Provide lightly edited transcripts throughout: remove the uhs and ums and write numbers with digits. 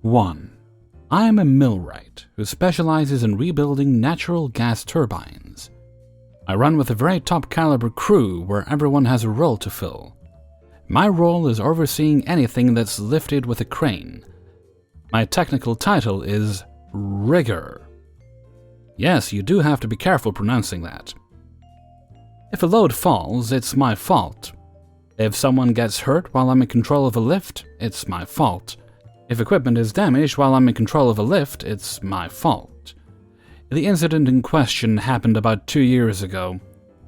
1. I am a millwright who specializes in rebuilding natural gas turbines. I run with a very top-caliber crew where everyone has a role to fill. My role is overseeing anything that's lifted with a crane. My technical title is rigger. Yes, you do have to be careful pronouncing that. If a load falls, it's my fault. If someone gets hurt while I'm in control of a lift, it's my fault. If equipment is damaged while I'm in control of a lift, it's my fault. The incident in question happened about 2 years ago,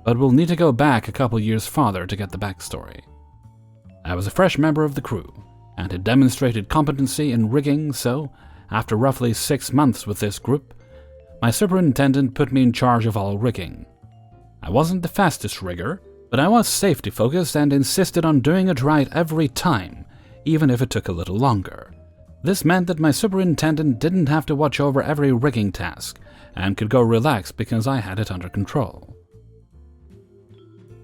but we'll need to go back a couple years farther to get the backstory. I was a fresh member of the crew, and had demonstrated competency in rigging, so, after roughly 6 months with this group, my superintendent put me in charge of all rigging. I wasn't the fastest rigger, but I was safety-focused and insisted on doing it right every time, even if it took a little longer. This meant that my superintendent didn't have to watch over every rigging task, and could go relax because I had it under control.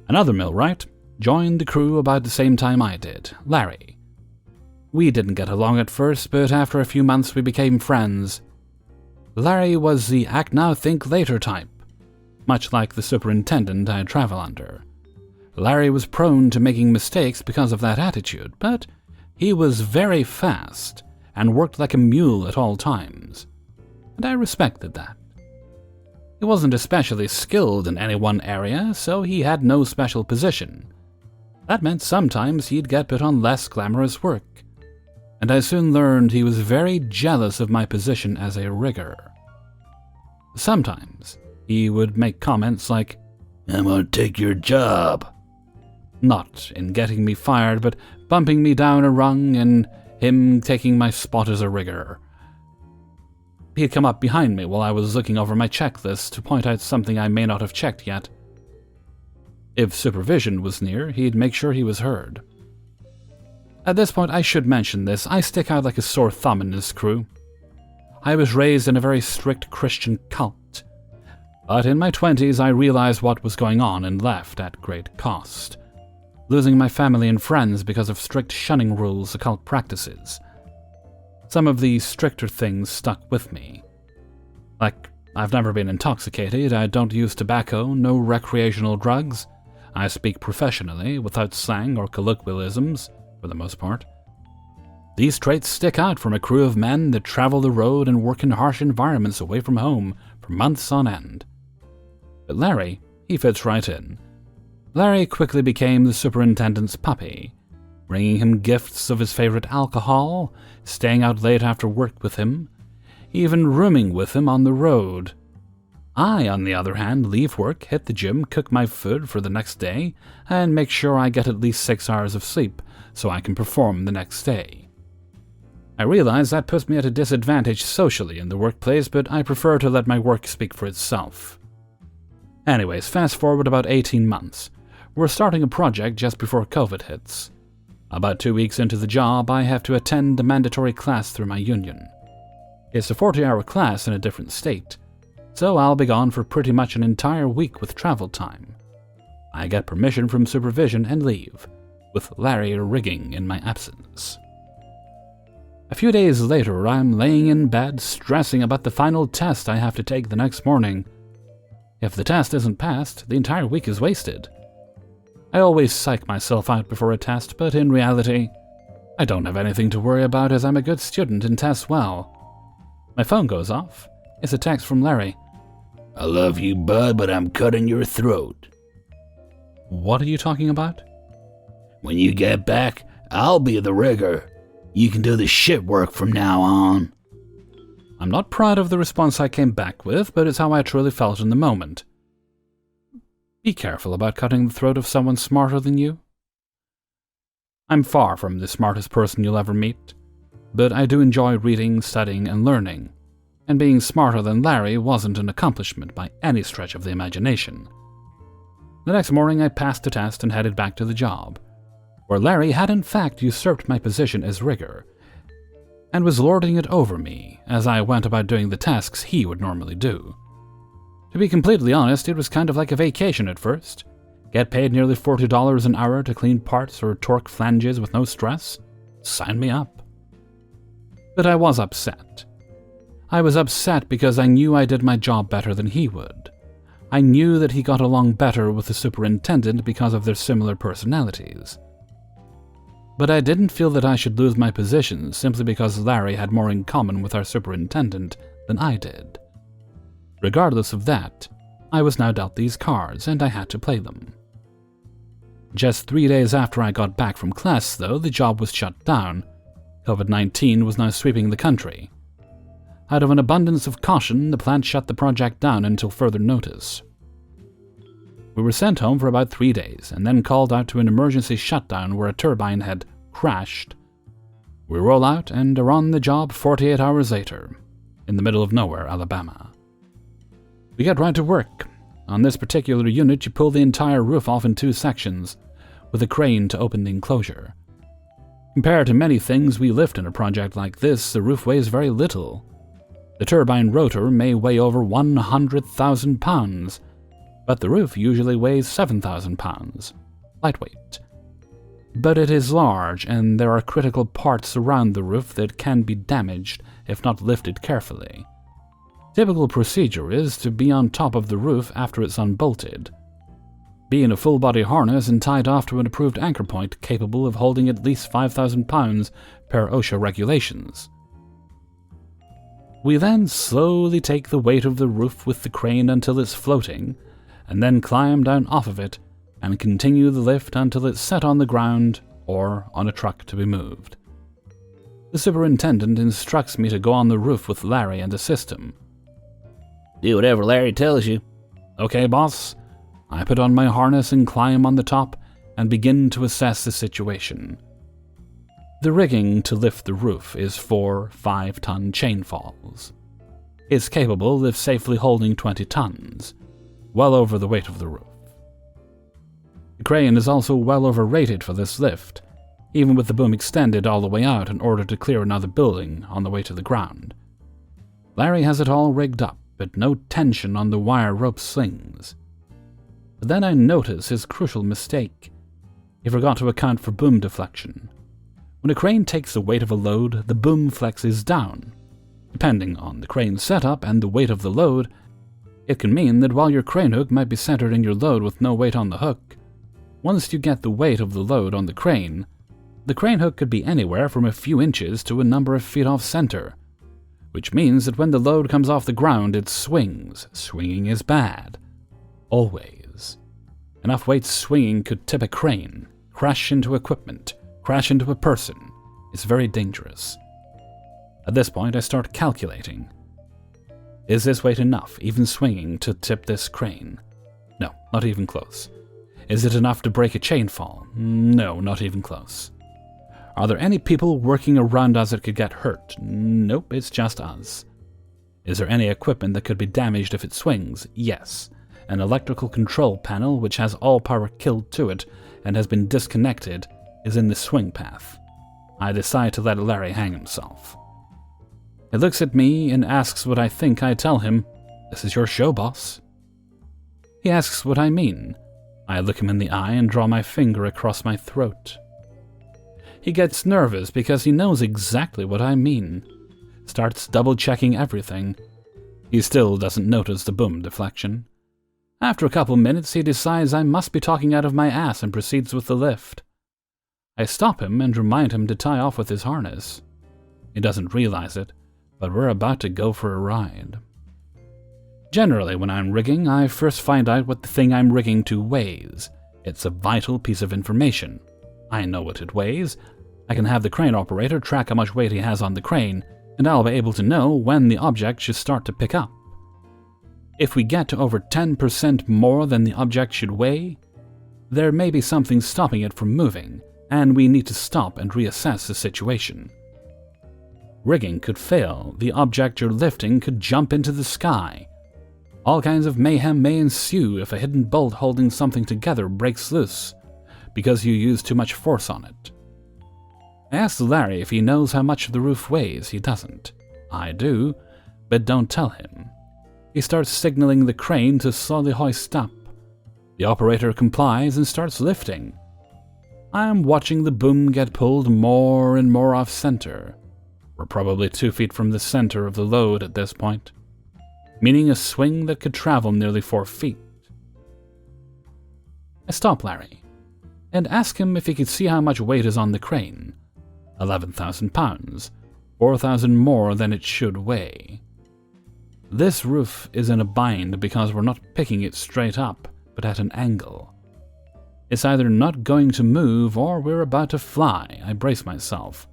Another millwright joined the crew about the same time I did, Larry. We didn't get along at first, but after a few months we became friends. Larry was the act now, think later type, much like the superintendent I travel under. Larry was prone to making mistakes because of that attitude, but he was very fast and worked like a mule at all times, and I respected that. He wasn't especially skilled in any one area, so he had no special position. That meant sometimes he'd get put on less glamorous work, and I soon learned he was very jealous of my position as a rigger. Sometimes he would make comments like, "I'm gonna take your job." Not in getting me fired, but bumping me down a rung and him taking my spot as a rigger. He'd come up behind me while I was looking over my checklist to point out something I may not have checked yet. If supervision was near, he'd make sure he was heard. At this point, I should mention this. I stick out like a sore thumb in this crew. I was raised in a very strict Christian cult, but in my 20s I realized what was going on and left at great cost, losing my family and friends because of strict shunning rules the cult practices. Some of the stricter things stuck with me. Like, I've never been intoxicated, I don't use tobacco, no recreational drugs, I speak professionally, without slang or colloquialisms, for the most part. These traits stick out from a crew of men that travel the road and work in harsh environments away from home for months on end. But Larry, he fits right in. Larry quickly became the superintendent's puppy, bringing him gifts of his favorite alcohol, staying out late after work with him, even rooming with him on the road. I, on the other hand, leave work, hit the gym, cook my food for the next day, and make sure I get at least 6 hours of sleep so I can perform the next day. I realize that puts me at a disadvantage socially in the workplace, but I prefer to let my work speak for itself. Anyways, fast forward about 18 months. We're starting a project just before COVID hits. About 2 weeks into the job, I have to attend a mandatory class through my union. It's a 40-hour class in a different state, so I'll be gone for pretty much an entire week with travel time. I get permission from supervision and leave, with Larry rigging in my absence. A few days later, I'm laying in bed stressing about the final test I have to take the next morning. If the test isn't passed, the entire week is wasted. I always psych myself out before a test, but in reality, I don't have anything to worry about as I'm a good student and test well. My phone goes off. It's a text from Larry. "I love you, bud, but I'm cutting your throat." What are you talking about? "When you get back, I'll be the rigger. You can do the shit work from now on." I'm not proud of the response I came back with, but it's how I truly felt in the moment. Be careful about cutting the throat of someone smarter than you. I'm far from the smartest person you'll ever meet, but I do enjoy reading, studying, and learning, and being smarter than Larry wasn't an accomplishment by any stretch of the imagination. The next morning I passed the test and headed back to the job, where Larry had in fact usurped my position as rigger, and was lording it over me as I went about doing the tasks he would normally do. To be completely honest, it was kind of like a vacation at first. Get paid nearly $40 an hour to clean parts or torque flanges with no stress? Sign me up. But I was upset. I was upset because I knew I did my job better than he would. I knew that he got along better with the superintendent because of their similar personalities. But I didn't feel that I should lose my position simply because Larry had more in common with our superintendent than I did. Regardless of that, I was now dealt these cards, and I had to play them. Just 3 days after I got back from class, though, the job was shut down. COVID-19 was now sweeping the country. Out of an abundance of caution, the plant shut the project down until further notice. We were sent home for about 3 days, and then called out to an emergency shutdown where a turbine had crashed. We roll out and are on the job 48 hours later, in the middle of nowhere, Alabama. We get right to work. On this particular unit, you pull the entire roof off in 2 sections, with a crane to open the enclosure. Compared to many things we lift in a project like this, the roof weighs very little. The turbine rotor may weigh over 100,000 pounds, but the roof usually weighs 7,000 pounds. Lightweight. But it is large, and there are critical parts around the roof that can be damaged if not lifted carefully. Typical procedure is to be on top of the roof after it's unbolted. Be in a full-body harness and tied off to an approved anchor point capable of holding at least 5,000 pounds per OSHA regulations. We then slowly take the weight of the roof with the crane until it's floating, and then climb down off of it and continue the lift until it's set on the ground or on a truck to be moved. The superintendent instructs me to go on the roof with Larry and assist him. Do whatever Larry tells you. Okay, boss. I put on my harness and climb on the top and begin to assess the situation. The rigging to lift the roof is 4 5-ton chain falls. It's capable of safely holding 20 tons, well over the weight of the roof. The crane is also well overrated for this lift, even with the boom extended all the way out in order to clear another building on the way to the ground. Larry has it all rigged up, but no tension on the wire rope slings. But then I notice his crucial mistake. He forgot to account for boom deflection. When a crane takes the weight of a load, the boom flexes down. Depending on the crane setup and the weight of the load, it can mean that while your crane hook might be centered in your load with no weight on the hook, once you get the weight of the load on the crane hook could be anywhere from a few inches to a number of feet off center, which means that when the load comes off the ground, it swings. Swinging is bad. Always. Enough weight swinging could tip a crane, crash into equipment, crash into a person. It's very dangerous. At this point, I start calculating. Is this weight enough, even swinging, to tip this crane? No, not even close. Is it enough to break a chain fall? No, not even close. Are there any people working around us that could get hurt? Nope, it's just us. Is there any equipment that could be damaged if it swings? Yes. An electrical control panel, which has all power killed to it and has been disconnected, is in the swing path. I decide to let Larry hang himself. He looks at me and asks what I think. I tell him, "This is your show, boss." He asks what I mean. I look him in the eye and draw my finger across my throat. He gets nervous because he knows exactly what I mean. Starts double-checking everything. He still doesn't notice the boom deflection. After a couple minutes, he decides I must be talking out of my ass and proceeds with the lift. I stop him and remind him to tie off with his harness. He doesn't realize it, but we're about to go for a ride. Generally, when I'm rigging, I first find out what the thing I'm rigging to weighs. It's a vital piece of information. I know what it weighs. I can have the crane operator track how much weight he has on the crane, and I'll be able to know when the object should start to pick up. If we get to over 10% more than the object should weigh, there may be something stopping it from moving, and we need to stop and reassess the situation. Rigging could fail, the object you're lifting could jump into the sky. All kinds of mayhem may ensue if a hidden bolt holding something together breaks loose, because you use too much force on it. I asked Larry if he knows how much the roof weighs. He doesn't. I do, but don't tell him. He starts signaling the crane to slowly hoist up. The operator complies and starts lifting. I am watching the boom get pulled more and more off center. We're probably 2 feet from the center of the load at this point, meaning a swing that could travel nearly 4 feet. I stop Larry and ask him if he could see how much weight is on the crane. 11,000 pounds, 4,000 more than it should weigh. This roof is in a bind because we're not picking it straight up, but at an angle. It's either not going to move or we're about to fly. I brace myself.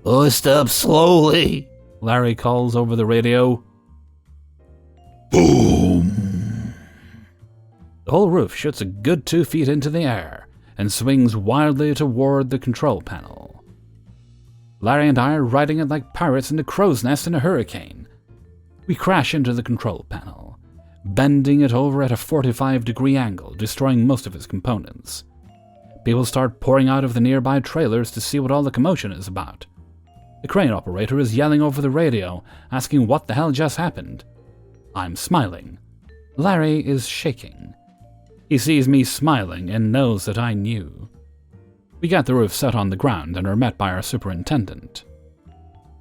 Hoist up slowly, Larry calls over the radio. Boom! The whole roof shoots a good 2 feet into the air and swings wildly toward the control panel. Larry and I are riding it like pirates in a crow's nest in a hurricane. We crash into the control panel, bending it over at a 45-degree angle, destroying most of its components. People start pouring out of the nearby trailers to see what all the commotion is about. The crane operator is yelling over the radio, asking what the hell just happened. I'm smiling. Larry is shaking. He sees me smiling and knows that I knew. We get the roof set on the ground and are met by our superintendent.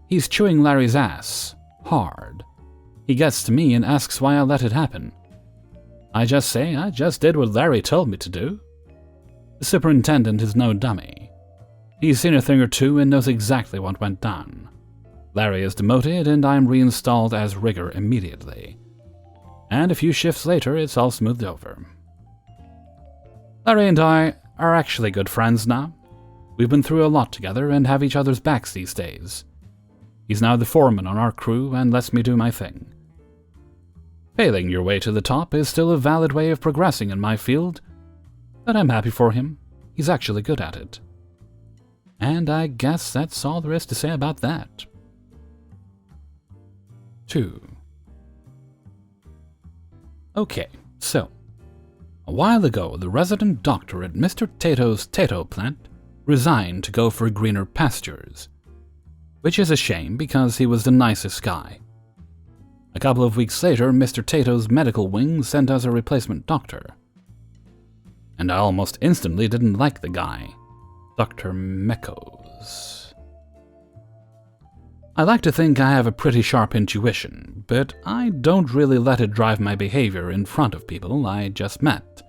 He's chewing Larry's ass, hard. He gets to me and asks why I let it happen. I just say I just did what Larry told me to do. The superintendent is no dummy. He's seen a thing or two and knows exactly what went down. Larry is demoted and I'm reinstalled as rigger immediately. And a few shifts later, it's all smoothed over. Larry and I are actually good friends now. We've been through a lot together and have each other's backs these days. He's now the foreman on our crew and lets me do my thing. Failing your way to the top is still a valid way of progressing in my field, but I'm happy for him. He's actually good at it. And I guess that's all there is to say about that. 2. Okay, so, a while ago the resident doctor at Mr. Tato's Tato plant resigned to go for greener pastures, which is a shame because he was the nicest guy. A couple of weeks later, Mr. Tato's medical wing sent us a replacement doctor. And I almost instantly didn't like the guy, Dr. Meckos. I like to think I have a pretty sharp intuition, but I don't really let it drive my behavior in front of people I just met.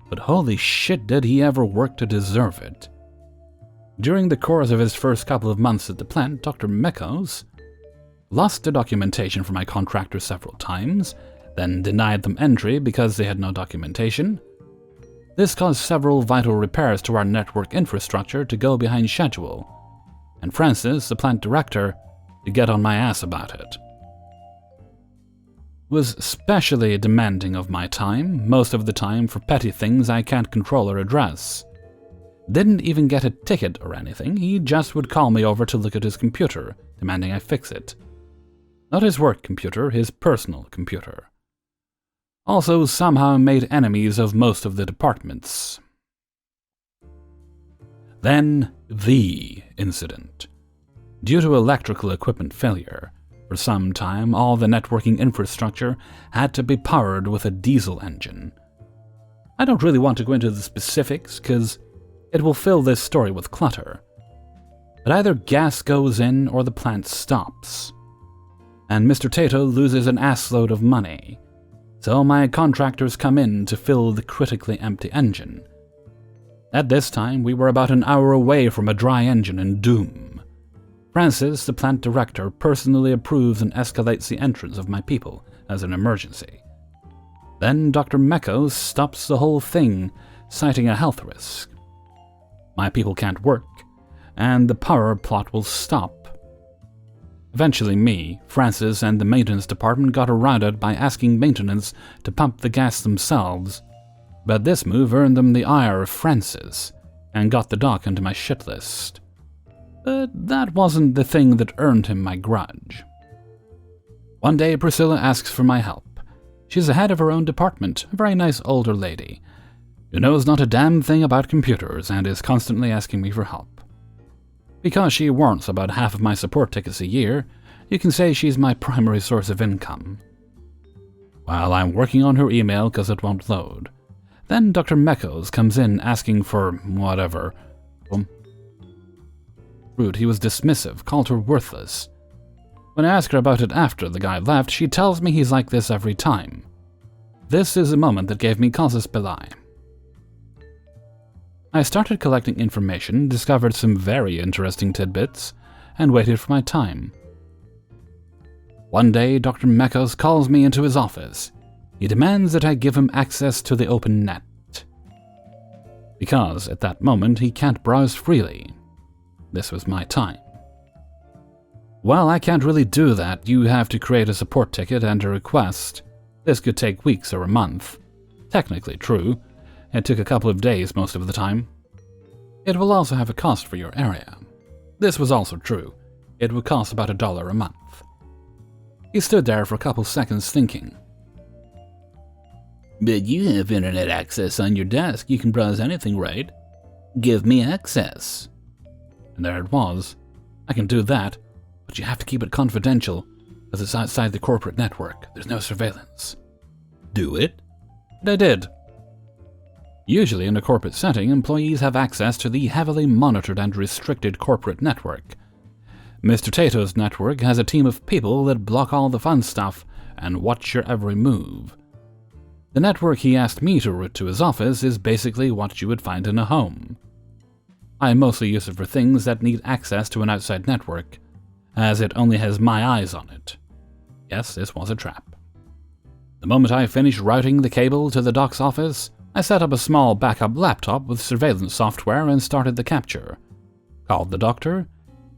But holy shit, did he ever work to deserve it. During the course of his first couple of months at the plant, Dr. Meckos lost the documentation for my contractor several times, then denied them entry because they had no documentation. This caused several vital repairs to our network infrastructure to go behind schedule, and Francis, the plant director, to get on my ass about it. Was especially demanding of my time, most of the time for petty things I can't control or address. Didn't even get a ticket or anything, he just would call me over to look at his computer, demanding I fix it. Not his work computer, his personal computer. Also somehow made enemies of most of the departments. Then, the incident. Due to electrical equipment failure, for some time all the networking infrastructure had to be powered with a diesel engine. I don't really want to go into the specifics, because it will fill this story with clutter. But either gas goes in or the plant stops. And Mr. Tato loses an assload of money, so my contractors come in to fill the critically empty engine. At this time, we were about an hour away from a dry engine and doom. Francis, the plant director, personally approves and escalates the entrance of my people as an emergency. Then Dr. Meckos stops the whole thing, citing a health risk. My people can't work, and the power plot will stop. Eventually me, Francis, and the maintenance department got around it by asking maintenance to pump the gas themselves, but this move earned them the ire of Francis, and got the doc into my shit list. But that wasn't the thing that earned him my grudge. One day Priscilla asks for my help. She's the head of her own department, a very nice older lady, who knows not a damn thing about computers and is constantly asking me for help. Because she warrants about half of my support tickets a year, you can say she's my primary source of income. While I'm working on her email because it won't load, then Dr. Meckos comes in asking for whatever. Rude, he was dismissive, called her worthless. When I ask her about it after the guy left, she tells me he's like this every time. This is a moment that gave me casus belli. I started collecting information, discovered some very interesting tidbits, and waited for my time. One day, Dr. Mekos calls me into his office. He demands that I give him access to the open net. Because, at that moment, he can't browse freely. This was my time. Well, I can't really do that. You have to create a support ticket and a request. This could take weeks or a month. Technically true. It took a couple of days most of the time. It will also have a cost for your area. This was also true. It would cost about $1 a month. He stood there for a couple seconds thinking. But you have internet access on your desk. You can browse anything, right? Give me access. And there it was. I can do that, but you have to keep it confidential, because it's outside the corporate network. There's no surveillance. Do it? And I did. Usually in a corporate setting, employees have access to the heavily monitored and restricted corporate network. Mr. Tato's network has a team of people that block all the fun stuff and watch your every move. The network he asked me to route to his office is basically what you would find in a home. I mostly use it for things that need access to an outside network, as it only has my eyes on it. Yes, this was a trap. The moment I finished routing the cable to the doc's office, I set up a small backup laptop with surveillance software and started the capture. Called the doctor,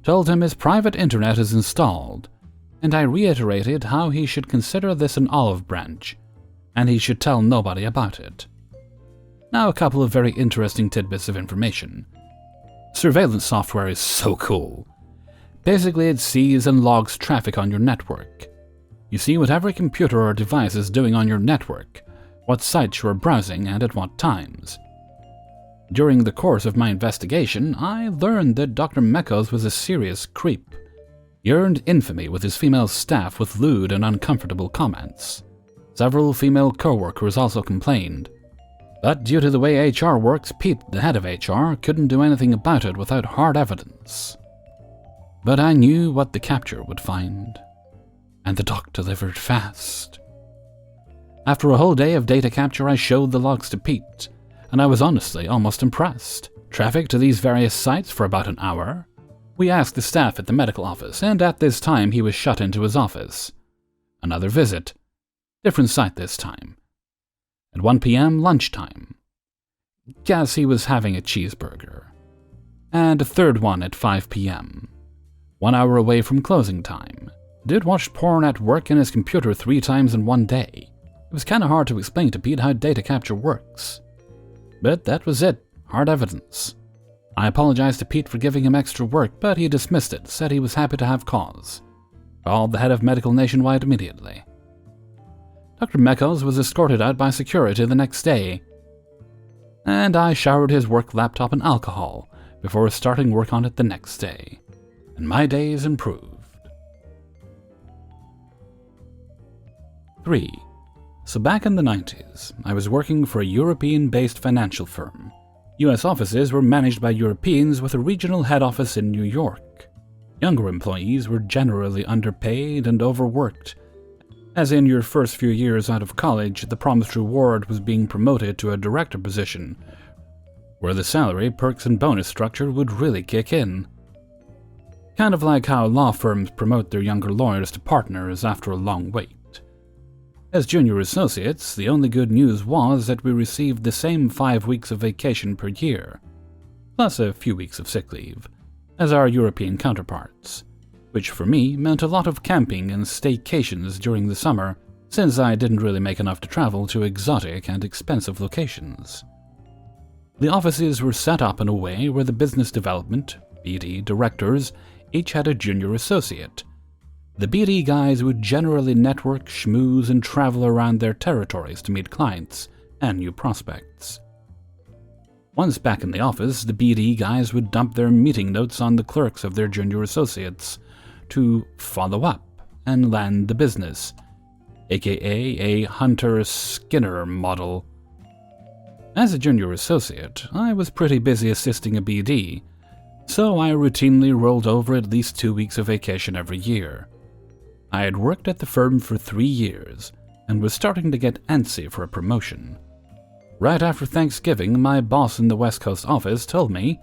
told him his private internet is installed, and I reiterated how he should consider this an olive branch, and he should tell nobody about it. Now a couple of very interesting tidbits of information. Surveillance software is so cool. Basically, it sees and logs traffic on your network. You see what every computer or device is doing on your network, what sites you are browsing and at what times. During the course of my investigation, I learned that Dr. Mekos was a serious creep. He earned infamy with his female staff with lewd and uncomfortable comments. Several female co-workers also complained. But due to the way HR works, Pete, the head of HR, couldn't do anything about it without hard evidence. But I knew what the capture would find. And the doc delivered fast. After a whole day of data capture, I showed the logs to Pete, and I was honestly almost impressed. Traffic to these various sites for about an hour. We asked the staff at the medical office, and at this time he was shut into his office. Another visit. Different site this time. At 1 p.m., lunchtime. Guess he was having a cheeseburger. And a third one at 5 p.m. 1 hour away from closing time. Dude watched porn at work in his computer 3 times in one day. It was kinda hard to explain to Pete how data capture works. But that was it. Hard evidence. I apologized to Pete for giving him extra work, but he dismissed it, said he was happy to have cause. Called the head of medical nationwide immediately. Dr. Mekos was escorted out by security the next day, and I showered his work laptop in alcohol before starting work on it the next day, and my days improved. 3. So back in the 90s, I was working for a European-based financial firm. US offices were managed by Europeans with a regional head office in New York. Younger employees were generally underpaid and overworked. As in your first few years out of college, the promised reward was being promoted to a director position, where the salary, perks, and bonus structure would really kick in. Kind of like how law firms promote their younger lawyers to partners after a long wait. As junior associates, the only good news was that we received the same 5 weeks of vacation per year, plus a few weeks of sick leave, as our European counterparts, which for me meant a lot of camping and staycations during the summer, since I didn't really make enough to travel to exotic and expensive locations. The offices were set up in a way where the business development, BD directors, each had a junior associate. The BD guys would generally network, schmooze, and travel around their territories to meet clients and new prospects. Once back in the office, the BD guys would dump their meeting notes on the clerks of their junior associates to follow up and land the business, aka a Hunter-Skinner model. As a junior associate, I was pretty busy assisting a BD, So I routinely rolled over at least 2 weeks of vacation every year. I had worked at the firm for 3 years and was starting to get antsy for a promotion. Right after Thanksgiving, my boss in the West Coast office told me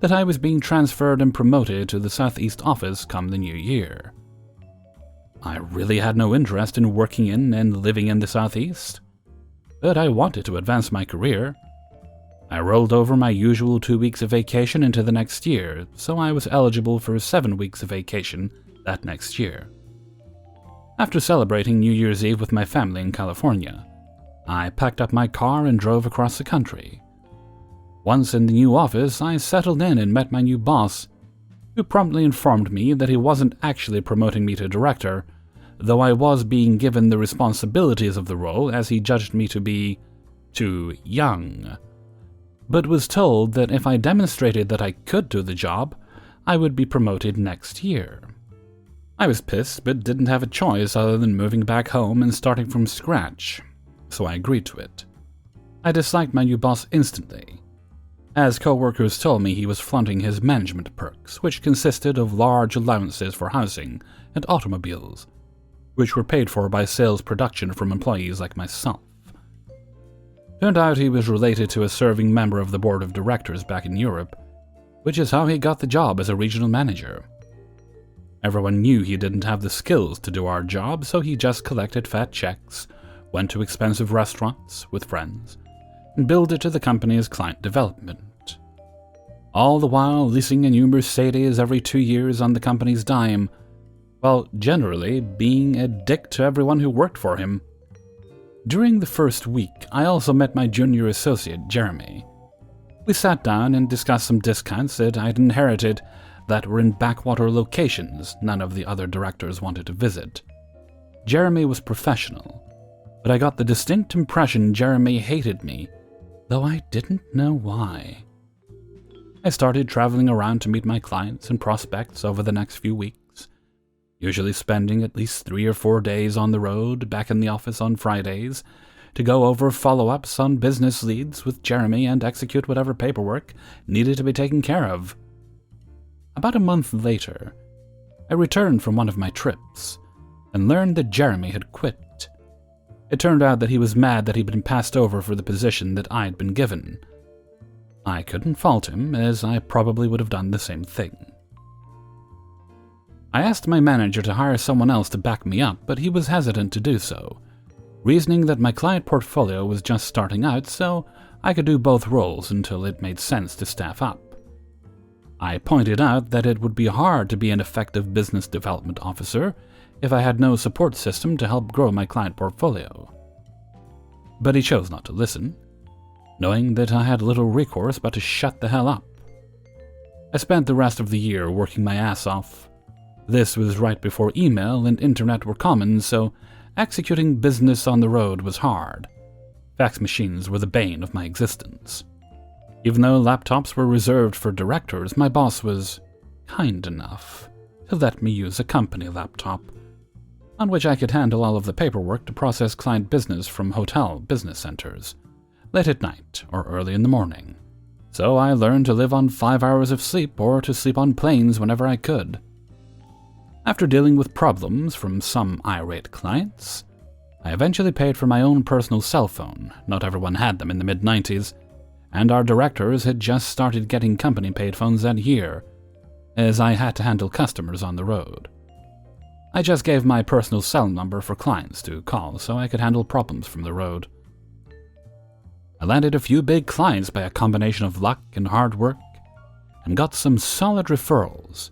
that I was being transferred and promoted to the Southeast office come the new year. I really had no interest in working in and living in the Southeast, but I wanted to advance my career. I rolled over my usual 2 weeks of vacation into the next year, so I was eligible for 7 weeks of vacation that next year. After celebrating New Year's Eve with my family in California, I packed up my car and drove across the country. Once in the new office, I settled in and met my new boss, who promptly informed me that he wasn't actually promoting me to director, though I was being given the responsibilities of the role as he judged me to be too young, but was told that if I demonstrated that I could do the job, I would be promoted next year. I was pissed, but didn't have a choice other than moving back home and starting from scratch, so I agreed to it. I disliked my new boss instantly, as co-workers told me he was flaunting his management perks, which consisted of large allowances for housing and automobiles, which were paid for by sales production from employees like myself. Turned out he was related to a serving member of the board of directors back in Europe, which is how he got the job as a regional manager. Everyone knew he didn't have the skills to do our job, so he just collected fat checks, went to expensive restaurants with friends, and billed it to the company as client development. All the while leasing a new Mercedes every 2 years on the company's dime, while generally being a dick to everyone who worked for him. During the first week, I also met my junior associate, Jeremy. We sat down and discussed some discounts that I'd inherited that were in backwater locations none of the other directors wanted to visit. Jeremy was professional, but I got the distinct impression Jeremy hated me, though I didn't know why. I started traveling around to meet my clients and prospects over the next few weeks, usually spending at least 3 or 4 days on the road, back in the office on Fridays, to go over follow-ups on business leads with Jeremy and execute whatever paperwork needed to be taken care of. About a month later, I returned from one of my trips and learned that Jeremy had quit. It turned out that he was mad that he'd been passed over for the position that I'd been given. I couldn't fault him, as I probably would have done the same thing. I asked my manager to hire someone else to back me up, but he was hesitant to do so, reasoning that my client portfolio was just starting out, so I could do both roles until it made sense to staff up. I pointed out that it would be hard to be an effective business development officer if I had no support system to help grow my client portfolio. But he chose not to listen, knowing that I had little recourse but to shut the hell up. I spent the rest of the year working my ass off. This was right before email and internet were common, so executing business on the road was hard. Fax machines were the bane of my existence. Even though laptops were reserved for directors, my boss was kind enough to let me use a company laptop, on which I could handle all of the paperwork to process client business from hotel business centers, late at night or early in the morning. So I learned to live on 5 hours of sleep or to sleep on planes whenever I could. After dealing with problems from some irate clients, I eventually paid for my own personal cell phone. Not everyone had them in the mid-90s, and our directors had just started getting company-paid phones that year, as I had to handle customers on the road. I just gave my personal cell number for clients to call so I could handle problems from the road. I landed a few big clients by a combination of luck and hard work, and got some solid referrals,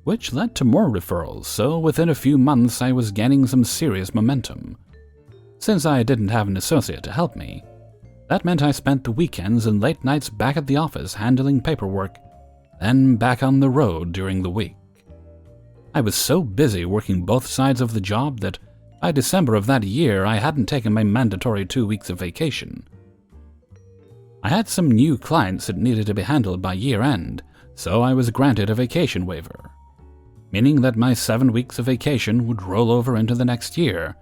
which led to more referrals, so within a few months I was gaining some serious momentum. Since I didn't have an associate to help me, that meant I spent the weekends and late nights back at the office handling paperwork, then back on the road during the week. I was so busy working both sides of the job that by December of that year I hadn't taken my mandatory 2 weeks of vacation. I had some new clients that needed to be handled by year-end, so I was granted a vacation waiver, meaning that my 7 weeks of vacation would roll over into the next year,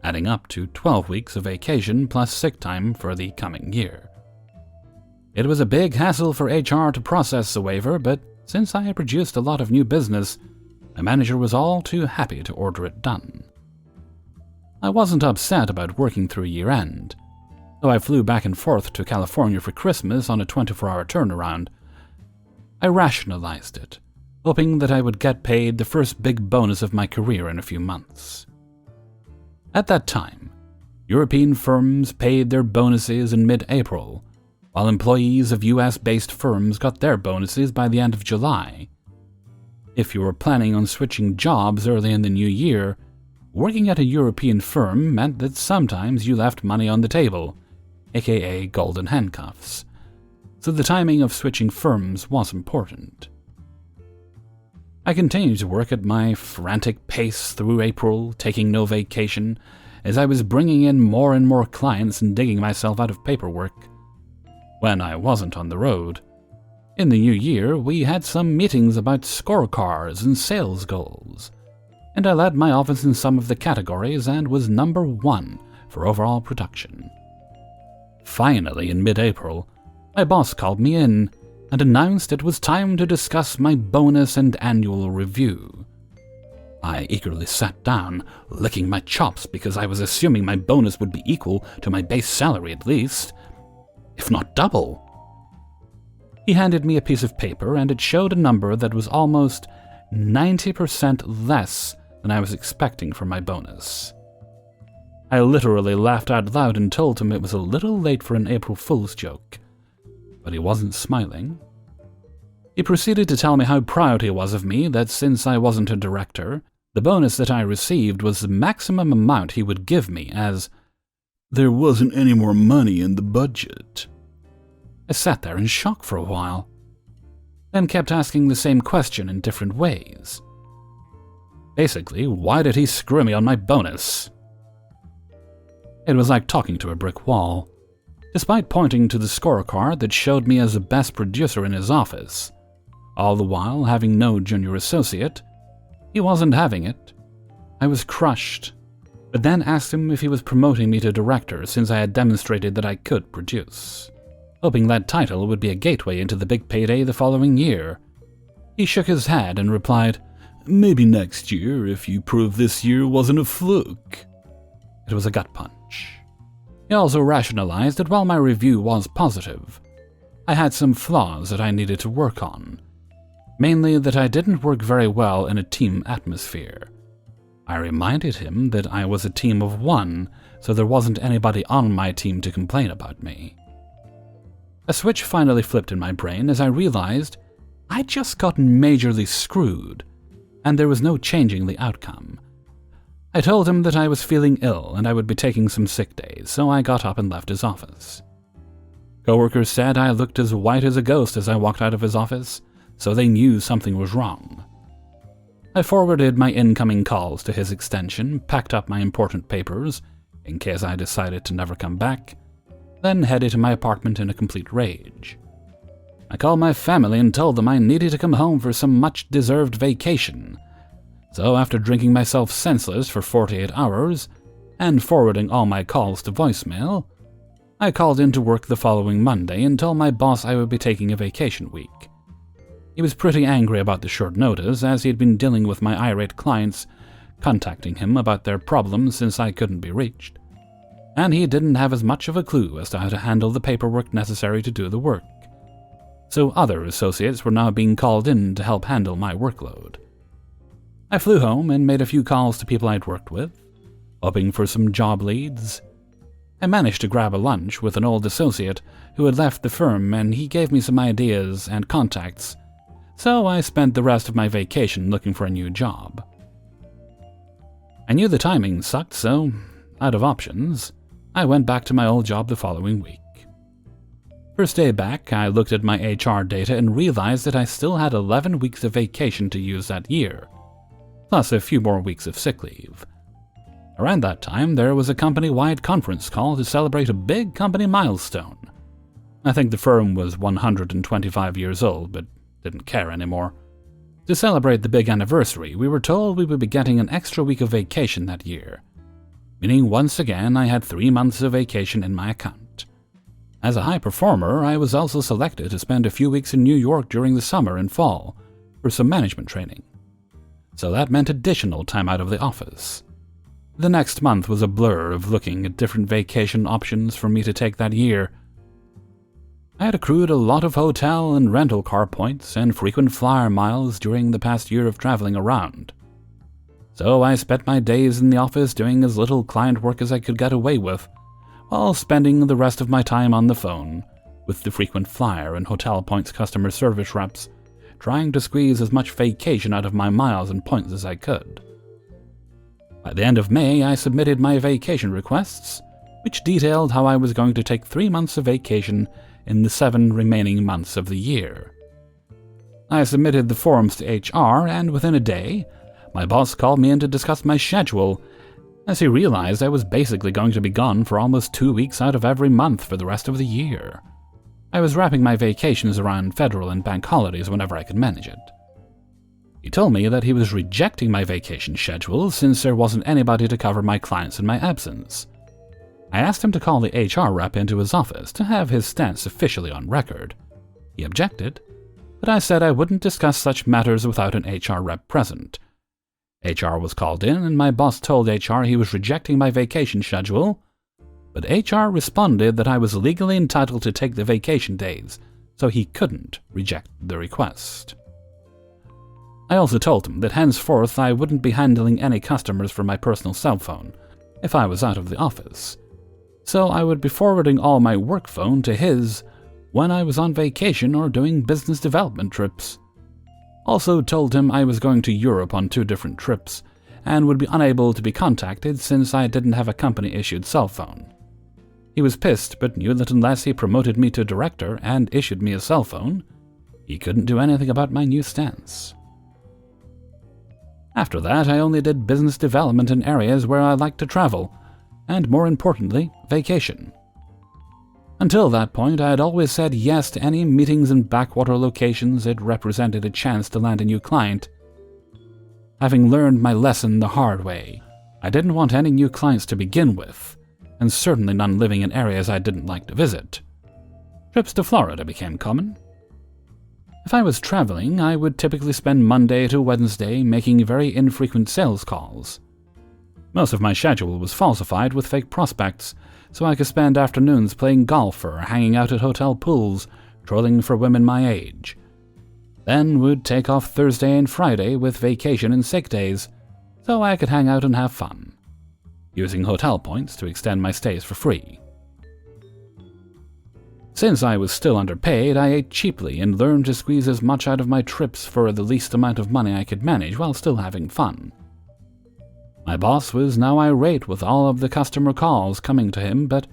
adding up to 12 weeks of vacation plus sick time for the coming year. It was a big hassle for HR to process the waiver, but since I had produced a lot of new business, my manager was all too happy to order it done. I wasn't upset about working through year-end. Though I flew back and forth to California for Christmas on a 24-hour turnaround, I rationalized it, hoping that I would get paid the first big bonus of my career in a few months. At that time, European firms paid their bonuses in mid-April, while employees of US-based firms got their bonuses by the end of July. If you were planning on switching jobs early in the new year, working at a European firm meant that sometimes you left money on the table, aka golden handcuffs, so the timing of switching firms was important. I continued to work at my frantic pace through April, taking no vacation, as I was bringing in more and more clients and digging myself out of paperwork. When I wasn't on the road, in the new year, we had some meetings about scorecards and sales goals, and I led my office in some of the categories and was number 1 for overall production. Finally, in mid-April, my boss called me in and announced it was time to discuss my bonus and annual review. I eagerly sat down, licking my chops because I was assuming my bonus would be equal to my base salary at least, if not double. He handed me a piece of paper and it showed a number that was almost 90% less than I was expecting for my bonus. I literally laughed out loud and told him it was a little late for an April Fool's joke, but he wasn't smiling. He proceeded to tell me how proud he was of me, that since I wasn't a director, the bonus that I received was the maximum amount he would give me, as there wasn't any more money in the budget. I sat there in shock for a while, then kept asking the same question in different ways. Basically, why did he screw me on my bonus? It was like talking to a brick wall. Despite pointing to the scorecard that showed me as the best producer in his office, all the while having no junior associate, he wasn't having it. I was crushed, but then asked him if he was promoting me to director since I had demonstrated that I could produce, hoping that title would be a gateway into the big payday the following year. He shook his head and replied, "Maybe next year if you prove this year wasn't a fluke." It was a gut punch. He also rationalized that while my review was positive, I had some flaws that I needed to work on. Mainly that I didn't work very well in a team atmosphere. I reminded him that I was a team of 1, so there wasn't anybody on my team to complain about me. A switch finally flipped in my brain as I realized I'd just gotten majorly screwed, and there was no changing the outcome. I told him that I was feeling ill and I would be taking some sick days, so I got up and left his office. Coworkers said I looked as white as a ghost as I walked out of his office, so they knew something was wrong. I forwarded my incoming calls to his extension, packed up my important papers, in case I decided to never come back, then headed to my apartment in a complete rage. I called my family and told them I needed to come home for some much-deserved vacation. So after drinking myself senseless for 48 hours, and forwarding all my calls to voicemail, I called in to work the following Monday and told my boss I would be taking a vacation week. He was pretty angry about the short notice, as he had been dealing with my irate clients, contacting him about their problems since I couldn't be reached. And he didn't have as much of a clue as to how to handle the paperwork necessary to do the work. So other associates were now being called in to help handle my workload. I flew home and made a few calls to people I'd worked with, hoping for some job leads. I managed to grab a lunch with an old associate who had left the firm, and he gave me some ideas and contacts, so I spent the rest of my vacation looking for a new job. I knew the timing sucked, so, out of options, I went back to my old job the following week. First day back, I looked at my HR data and realized that I still had 11 weeks of vacation to use that year, plus a few more weeks of sick leave. Around that time, there was a company-wide conference call to celebrate a big company milestone. I think the firm was 125 years old, but didn't care anymore. To celebrate the big anniversary, we were told we would be getting an extra week of vacation that year, meaning once again I had 3 months of vacation in my account. As a high performer, I was also selected to spend a few weeks in New York during the summer and fall for some management training. So that meant additional time out of the office. The next month was a blur of looking at different vacation options for me to take that year. I had accrued a lot of hotel and rental car points and frequent flyer miles during the past year of traveling around. So I spent my days in the office doing as little client work as I could get away with, while spending the rest of my time on the phone with the frequent flyer and hotel points customer service reps, trying to squeeze as much vacation out of my miles and points as I could. By the end of May, I submitted my vacation requests, which detailed how I was going to take 3 months of vacation in the 7 remaining months of the year. I submitted the forms to HR, and within a day, my boss called me in to discuss my schedule, as he realized I was basically going to be gone for almost 2 weeks out of every month for the rest of the year. I was wrapping my vacations around federal and bank holidays whenever I could manage it. He told me that he was rejecting my vacation schedule since there wasn't anybody to cover my clients in my absence. I asked him to call the HR rep into his office to have his stance officially on record. He objected, but I said I wouldn't discuss such matters without an HR rep present. HR was called in, and my boss told HR he was rejecting my vacation schedule, but HR responded that I was legally entitled to take the vacation days, so he couldn't reject the request. I also told him that henceforth I wouldn't be handling any customers from my personal cell phone if I was out of the office, so I would be forwarding all my work phone to his when I was on vacation or doing business development trips. Also told him I was going to Europe on 2 different trips and would be unable to be contacted since I didn't have a company-issued cell phone. He was pissed, but knew that unless he promoted me to director and issued me a cell phone, he couldn't do anything about my new stance. After that, I only did business development in areas where I liked to travel, and more importantly, vacation. Until that point, I had always said yes to any meetings in backwater locations that represented a chance to land a new client. Having learned my lesson the hard way, I didn't want any new clients to begin with, and certainly none living in areas I didn't like to visit. Trips to Florida became common. If I was traveling, I would typically spend Monday to Wednesday making very infrequent sales calls. Most of my schedule was falsified with fake prospects, so I could spend afternoons playing golf or hanging out at hotel pools, trolling for women my age. Then would take off Thursday and Friday with vacation and sick days, so I could hang out and have fun, using hotel points to extend my stays for free. Since I was still underpaid, I ate cheaply and learned to squeeze as much out of my trips for the least amount of money I could manage while still having fun. My boss was now irate with all of the customer calls coming to him, but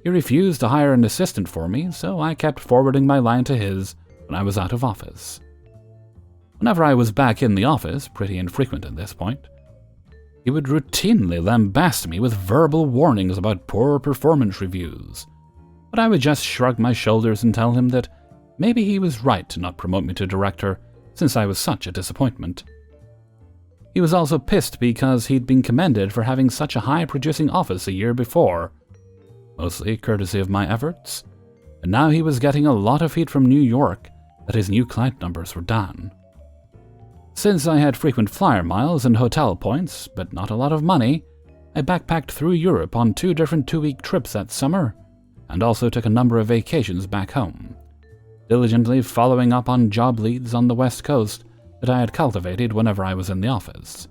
he refused to hire an assistant for me, so I kept forwarding my line to his when I was out of office. Whenever I was back in the office, pretty infrequent at this point, he would routinely lambast me with verbal warnings about poor performance reviews, but I would just shrug my shoulders and tell him that maybe he was right to not promote me to director, since I was such a disappointment. He was also pissed because he'd been commended for having such a high-producing office a year before, mostly courtesy of my efforts, and now he was getting a lot of heat from New York that his new client numbers were down. Since I had frequent flyer miles and hotel points, but not a lot of money, I backpacked through Europe on 2 different 2-week trips that summer, and also took a number of vacations back home, diligently following up on job leads on the West Coast that I had cultivated whenever I was in the office.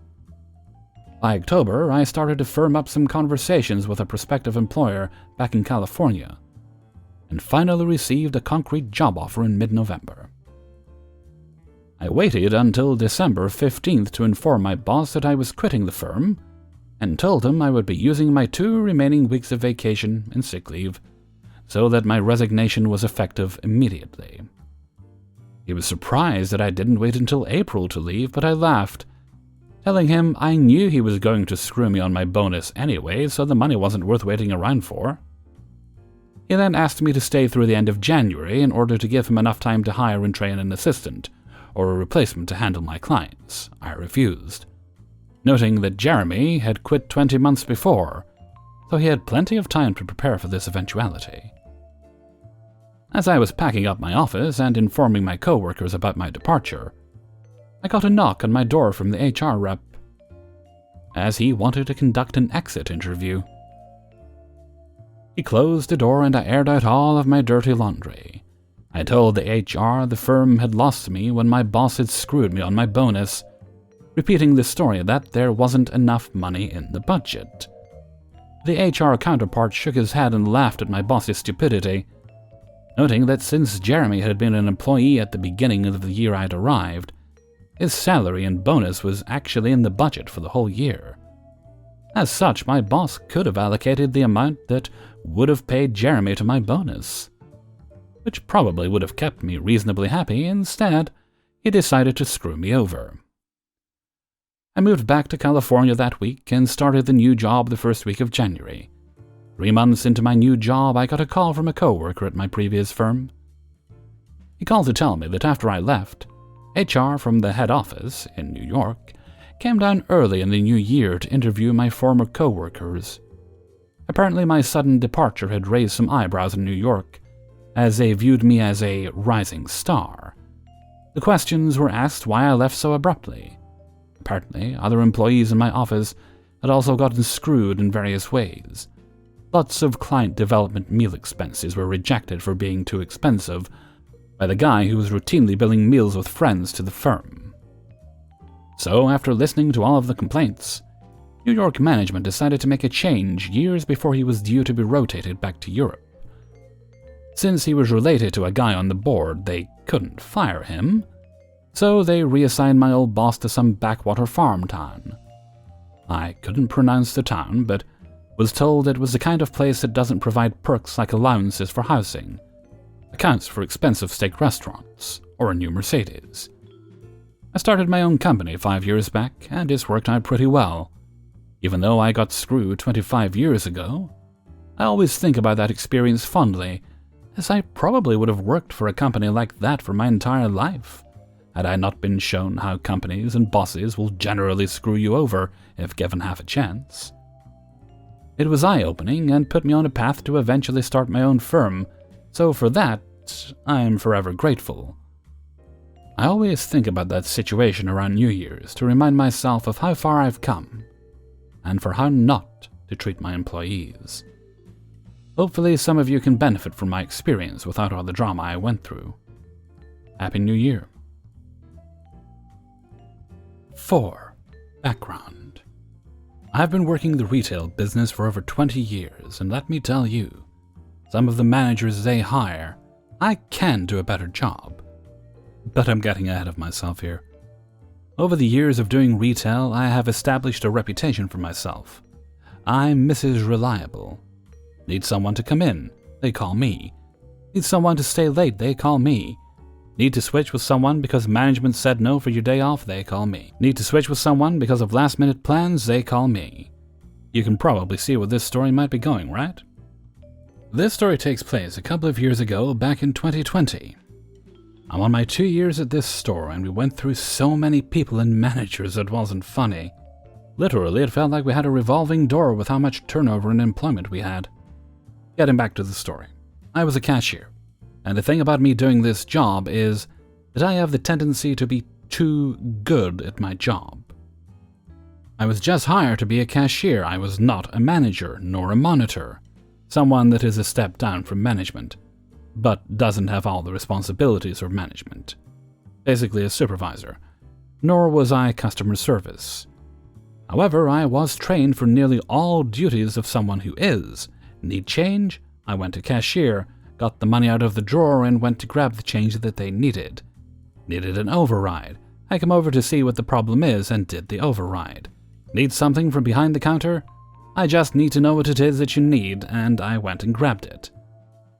By October, I started to firm up some conversations with a prospective employer back in California, and finally received a concrete job offer in mid-November. I waited until December 15th to inform my boss that I was quitting the firm, and told him I would be using my 2 remaining weeks of vacation and sick leave, so that my resignation was effective immediately. He was surprised that I didn't wait until April to leave, but I laughed, telling him I knew he was going to screw me on my bonus anyway, so the money wasn't worth waiting around for. He then asked me to stay through the end of January in order to give him enough time to hire and train an assistant, or a replacement to handle my clients. I refused, noting that Jeremy had quit 20 months before, so he had plenty of time to prepare for this eventuality. As I was packing up my office and informing my coworkers about my departure, I got a knock on my door from the HR rep, as he wanted to conduct an exit interview. He closed the door and I aired out all of my dirty laundry. I told the HR the firm had lost me when my boss had screwed me on my bonus, repeating the story that there wasn't enough money in the budget. The HR counterpart shook his head and laughed at my boss's stupidity, noting that since Jeremy had been an employee at the beginning of the year I'd arrived, his salary and bonus was actually in the budget for the whole year. As such, my boss could have allocated the amount that would have paid Jeremy to my bonus, which probably would have kept me reasonably happy. Instead, he decided to screw me over. I moved back to California that week and started the new job the first week of January. 3 months into my new job, I got a call from a coworker at my previous firm. He called to tell me that after I left, HR from the head office in New York came down early in the new year to interview my former coworkers. Apparently my sudden departure had raised some eyebrows in New York, as they viewed me as a rising star. The questions were asked why I left so abruptly. Apparently, other employees in my office had also gotten screwed in various ways. Lots of client development meal expenses were rejected for being too expensive by the guy who was routinely billing meals with friends to the firm. So, after listening to all of the complaints, New York management decided to make a change years before he was due to be rotated back to Europe. Since he was related to a guy on the board, they couldn't fire him, so they reassigned my old boss to some backwater farm town. I couldn't pronounce the town, but was told it was the kind of place that doesn't provide perks like allowances for housing, accounts for expensive steak restaurants, or a new Mercedes. I started my own company 5 years back, and it's worked out pretty well. Even though I got screwed 25 years ago, I always think about that experience fondly, as I probably would have worked for a company like that for my entire life, had I not been shown how companies and bosses will generally screw you over if given half a chance. It was eye-opening and put me on a path to eventually start my own firm, so for that, I am forever grateful. I always think about that situation around New Year's to remind myself of how far I've come, and for how not to treat my employees. Hopefully some of you can benefit from my experience without all the drama I went through. Happy New Year. 4. Background. I've been working the retail business for over 20 years, and let me tell you, some of the managers they hire, I can do a better job. But I'm getting ahead of myself here. Over the years of doing retail, I have established a reputation for myself. I'm Mrs. Reliable. Need someone to come in, they call me. Need someone to stay late, they call me. Need to switch with someone because management said no for your day off, they call me. Need to switch with someone because of last-minute plans, they call me. You can probably see where this story might be going, right? This story takes place a couple of years ago, back in 2020. I'm on my 2 years at this store, and we went through so many people and managers it wasn't funny. Literally, it felt like we had a revolving door with how much turnover and employment we had. Getting back to the story. I was a cashier, and the thing about me doing this job is that I have the tendency to be too good at my job. I was just hired to be a cashier. I was not a manager, nor a monitor, someone that is a step down from management, but doesn't have all the responsibilities of management. Basically a supervisor. Nor was I customer service. However, I was trained for nearly all duties of someone who is. Need change? I went to cashier, got the money out of the drawer and went to grab the change that they needed. Needed an override. I come over to see what the problem is and did the override. Need something from behind the counter? I just need to know what it is that you need, and I went and grabbed it.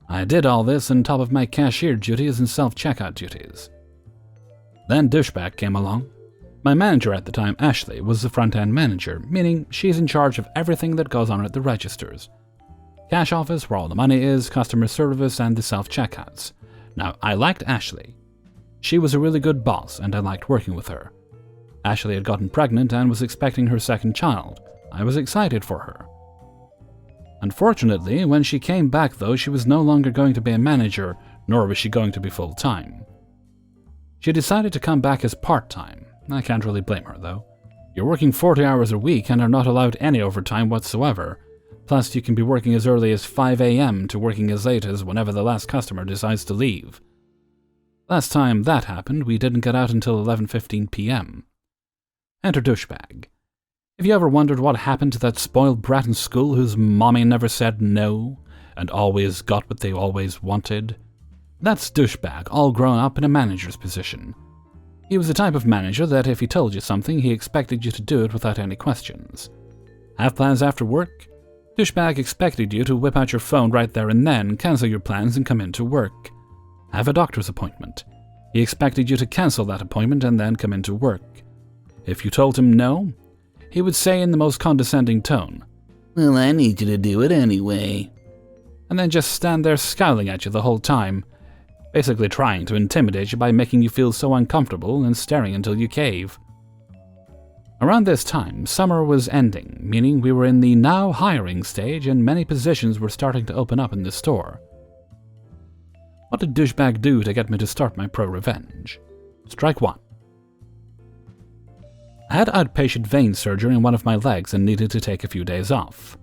I did all this on top of my cashier duties and self-checkout duties. Then douchebag came along. My manager at the time, Ashley, was the front-end manager, meaning she's in charge of everything that goes on at the registers. Cash office, where all the money is, customer service, and the self-checkouts. Now, I liked Ashley. She was a really good boss, and I liked working with her. Ashley had gotten pregnant and was expecting her second child. I was excited for her. Unfortunately, when she came back though, she was no longer going to be a manager, nor was she going to be full-time. She decided to come back as part-time. I can't really blame her, though. You're working 40 hours a week and are not allowed any overtime whatsoever. Plus, you can be working as early as 5 a.m. to working as late as whenever the last customer decides to leave. Last time that happened, we didn't get out until 11:15 p.m. Enter douchebag. Have you ever wondered what happened to that spoiled brat in school whose mommy never said no and always got what they always wanted? That's douchebag, all grown up in a manager's position. He was the type of manager that if he told you something, he expected you to do it without any questions. Have plans after work? Douchebag expected you to whip out your phone right there and then, cancel your plans and come into work. Have a doctor's appointment. He expected you to cancel that appointment and then come into work. If you told him no, he would say in the most condescending tone, "Well, I need you to do it anyway." And then just stand there scowling at you the whole time, basically trying to intimidate you by making you feel so uncomfortable and staring until you cave. Around this time, summer was ending, meaning we were in the now hiring stage and many positions were starting to open up in the store. What did douchebag do to get me to start my PettyRevenge? Strike one. I had outpatient vein surgery in one of my legs and needed to take a few days off.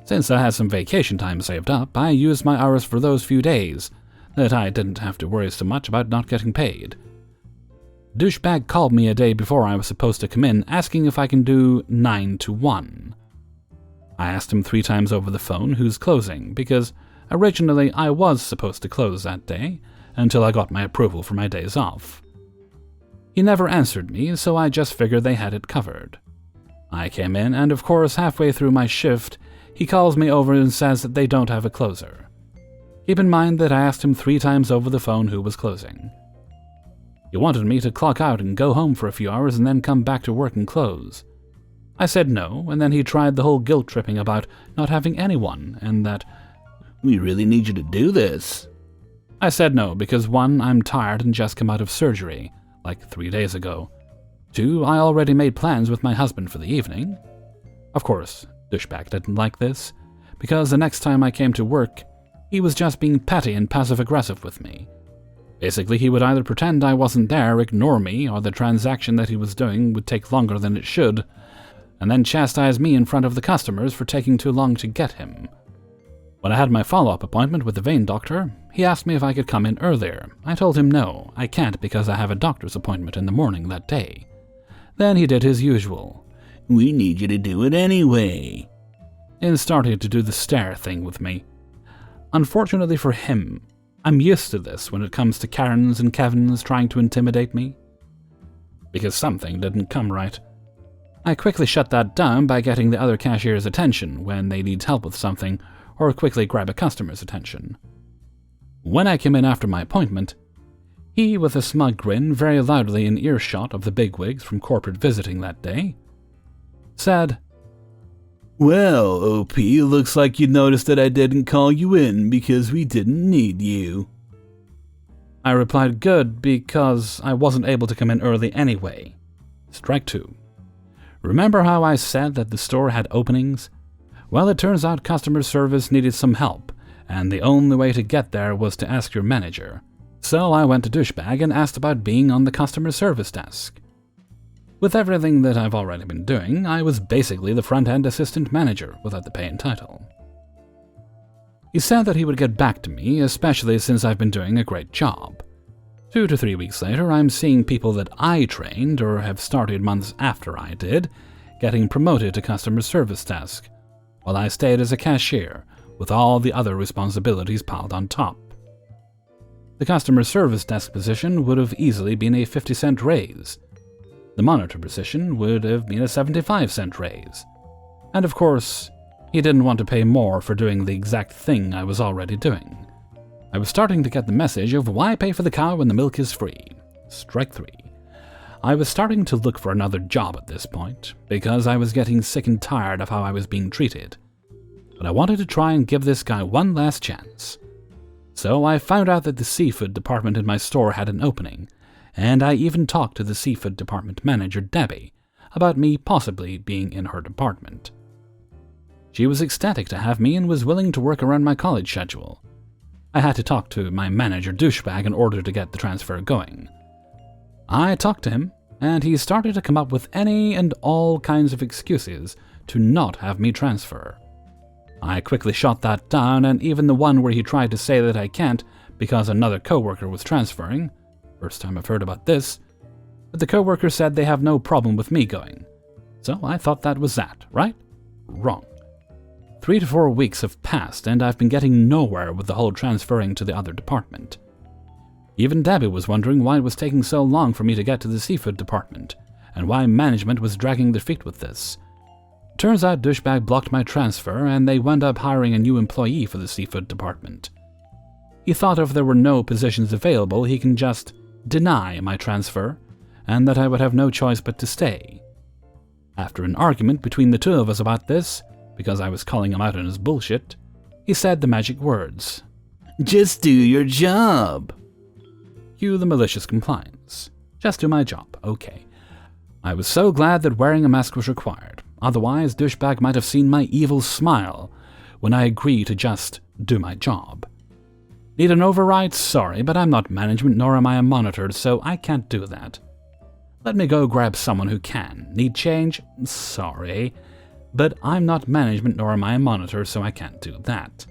Since I had some vacation time saved up, I used my hours for those few days, that I didn't have to worry so much about not getting paid. Douchebag called me a day before I was supposed to come in, asking if I can do 9 to 1. I asked him 3 times over the phone who's closing, because originally I was supposed to close that day, until I got my approval for my days off. He never answered me, so I just figured they had it covered. I came in, and of course halfway through my shift, he calls me over and says that they don't have a closer. Keep in mind that I asked him 3 times over the phone who was closing. He wanted me to clock out and go home for a few hours and then come back to work and close. I said no, and then he tried the whole guilt-tripping about not having anyone, and that, "We really need you to do this." I said no because 1, I'm tired and just come out of surgery, like 3 days ago. 2, I already made plans with my husband for the evening. Of course, douchebag didn't like this, because the next time I came to work, he was just being petty and passive-aggressive with me. Basically, he would either pretend I wasn't there, ignore me, or the transaction that he was doing would take longer than it should, and then chastise me in front of the customers for taking too long to get him. When I had my follow-up appointment with the vein doctor, he asked me if I could come in earlier. I told him no, I can't because I have a doctor's appointment in the morning that day. Then he did his usual, "We need you to do it anyway," and started to do the stare thing with me. Unfortunately for him, I'm used to this when it comes to Karens and Kevins trying to intimidate me. Because something didn't come right. I quickly shut that down by getting the other cashier's attention when they need help with something, or quickly grab a customer's attention. When I came in after my appointment, he, with a smug grin very loudly in earshot of the bigwigs from corporate visiting that day, said, "Well, OP, looks like you noticed that I didn't call you in because we didn't need you." I replied, "Good, because I wasn't able to come in early anyway." Strike 2. Remember how I said that the store had openings? Well, it turns out customer service needed some help, and the only way to get there was to ask your manager. So I went to douchebag and asked about being on the customer service desk. With everything that I've already been doing, I was basically the front-end assistant manager without the pay and title. He said that he would get back to me, especially since I've been doing a great job. 2 to 3 weeks later, I'm seeing people that I trained or have started months after I did, getting promoted to customer service desk, while I stayed as a cashier with all the other responsibilities piled on top. The customer service desk position would have easily been a 50-cent raise. The monitor position would have been a 75-cent raise. And of course, he didn't want to pay more for doing the exact thing I was already doing. I was starting to get the message of why pay for the cow when the milk is free. Strike 3. I was starting to look for another job at this point, because I was getting sick and tired of how I was being treated. But I wanted to try and give this guy one last chance. So I found out that the seafood department in my store had an opening, and I even talked to the seafood department manager, Debbie, about me possibly being in her department. She was ecstatic to have me and was willing to work around my college schedule. I had to talk to my manager douchebag in order to get the transfer going. I talked to him, and he started to come up with any and all kinds of excuses to not have me transfer. I quickly shot that down, and even the one where he tried to say that I can't because another coworker was transferring, first time I've heard about this, but the coworker said they have no problem with me going. So I thought that was that, right? Wrong. 3 to 4 weeks have passed, and I've been getting nowhere with the whole transferring to the other department. Even Debbie was wondering why it was taking so long for me to get to the seafood department, and why management was dragging their feet with this. Turns out douchebag blocked my transfer, and they wound up hiring a new employee for the seafood department. He thought if there were no positions available, he can just deny my transfer, and that I would have no choice but to stay. After an argument between the two of us about this, because I was calling him out on his bullshit, he said the magic words, "Just do your job." Cue the malicious compliance. Just do my job, okay. I was so glad that wearing a mask was required. Otherwise, douchebag might have seen my evil smile when I agreed to just do my job. Need an override? Sorry, but I'm not management nor am I a monitor, so I can't do that. Let me go grab someone who can. Need change? Sorry, but I'm not management nor am I a monitor, so I can't do that.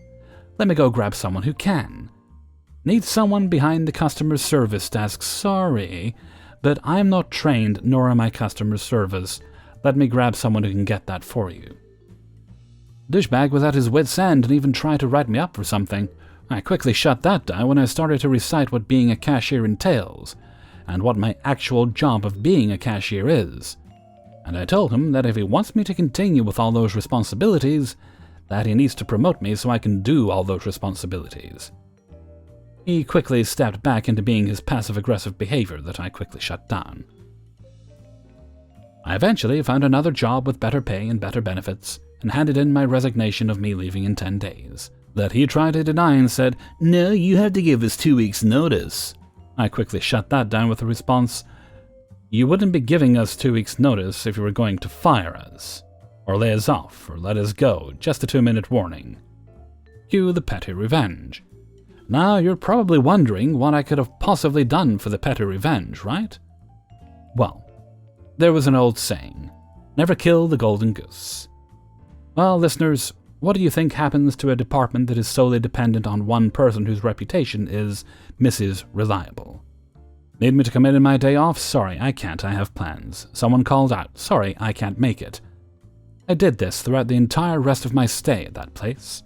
Let me go grab someone who can. Need someone behind the customer service desk? Sorry, but I'm not trained nor am I customer service. Let me grab someone who can get that for you. Douchebag was at his wit's end and even tried to write me up for something. I quickly shut that down when I started to recite what being a cashier entails, and what my actual job of being a cashier is. And I told him that if he wants me to continue with all those responsibilities, that he needs to promote me so I can do all those responsibilities. He quickly stepped back into being his passive-aggressive behavior that I quickly shut down. I eventually found another job with better pay and better benefits, and handed in my resignation of me leaving in 10 days. That he tried to deny and said, "No, you have to give us 2 weeks' notice." I quickly shut that down with a response, "You wouldn't be giving us 2 weeks' notice if you were going to fire us, or lay us off, or let us go, just a 2-minute warning." Cue the petty revenge. Now you're probably wondering what I could have possibly done for the petty revenge, right? Well, there was an old saying, never kill the golden goose. Well, listeners, what do you think happens to a department that is solely dependent on one person whose reputation is Mrs. Reliable? Need me to come in on my day off? Sorry, I can't, I have plans. Someone called out. Sorry, I can't make it. I did this throughout the entire rest of my stay at that place.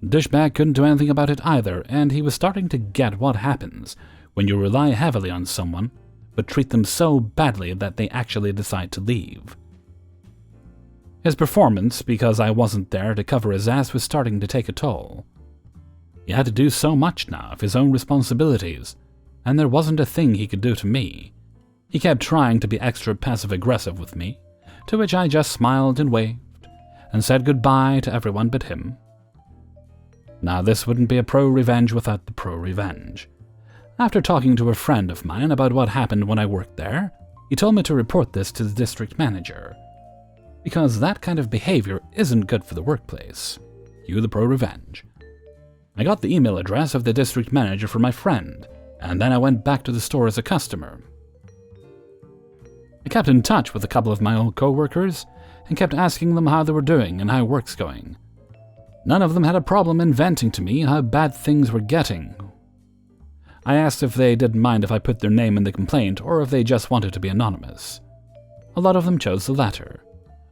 Douchebag couldn't do anything about it either, and he was starting to get what happens when you rely heavily on someone, but treat them so badly that they actually decide to leave. His performance, because I wasn't there to cover his ass, was starting to take a toll. He had to do so much now of his own responsibilities, and there wasn't a thing he could do to me. He kept trying to be extra passive-aggressive with me, to which I just smiled and waved, and said goodbye to everyone but him. Now this wouldn't be a pro-revenge without the pro-revenge. After talking to a friend of mine about what happened when I worked there, he told me to report this to the district manager, because that kind of behavior isn't good for the workplace. Cue the pro-revenge. I got the email address of the district manager for my friend, and then I went back to the store as a customer. I kept in touch with a couple of my old co-workers, and kept asking them how they were doing and how work's going. None of them had a problem inventing to me how bad things were getting. I asked if they didn't mind if I put their name in the complaint, or if they just wanted to be anonymous. A lot of them chose the latter.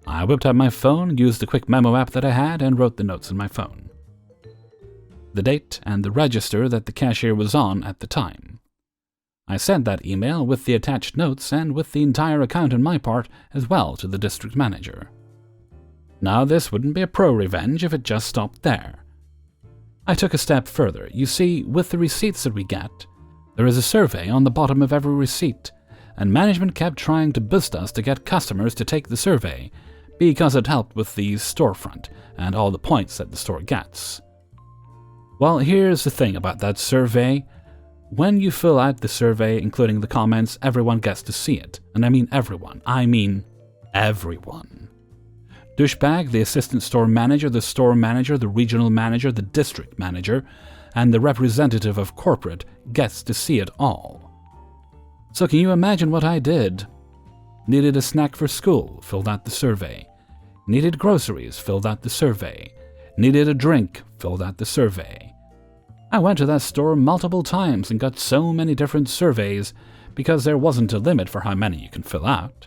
I whipped out my phone, used the quick memo app that I had, and wrote the notes in my phone. The date and the register that the cashier was on at the time. I sent that email with the attached notes and with the entire account on my part as well to the district manager. Now this wouldn't be a pro-revenge if it just stopped there. I took a step further. You see, with the receipts that we get, there is a survey on the bottom of every receipt, and management kept trying to boost us to get customers to take the survey, because it helped with the storefront and all the points that the store gets. Well, here's the thing about that survey. When you fill out the survey, including the comments, everyone gets to see it. And I mean everyone. I mean everyone. Douchebag, the assistant store manager, the regional manager, the district manager, and the representative of corporate gets to see it all. So can you imagine what I did? Needed a snack for school, filled out the survey. Needed groceries, filled out the survey. Needed a drink, filled out the survey. I went to that store multiple times and got so many different surveys because there wasn't a limit for how many you can fill out.